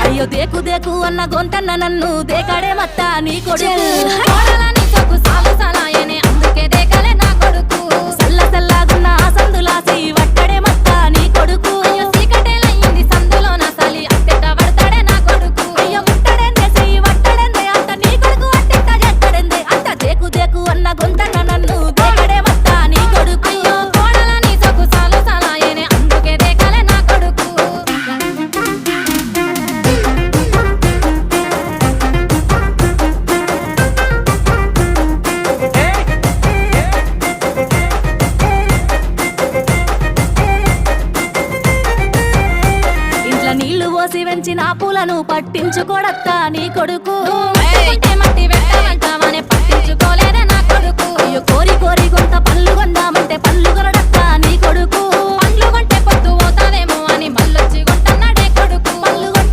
అయ్యో దేకు దేకు అన్న గొంతన్న నన్ను దేకాడే మత్త నీ కొడుకు కోడలని సొక్కు సాలు సలాయనే అందుకే దేకలే నా కొడుకు సల్ల సల్లాగున్న ఆ సందులాసి వట్టడే మత్త నీ కొడుకు అయ్యో సీకటేలయ్యింది సందులో నా సలి అట్టెట్ట పడతాడే నా కొడుకు అయ్యో ముట్టడెందే చెయ్యి వట్టడెందే అంత నీ కొడుకు అట్టెట్ట చేస్తాడెందే అంత దేకు దేకు అన్న గొంతన్న నన్ను దేకడే మత్త నీ కొడుకు అయ్యో కోడలని సొక్కు సాలు సలాయనే అందుకే దేకలే నా కొడుకు నీళ్లు పోసి వెంచిన పూలను పట్టించుకోడత్తా నీ కొడుకు మట్టి వెంటనే పట్టించుకోలేదే నా కొడుకు అయ్యో కోరి కోరి కొంత పళ్ళు కొందా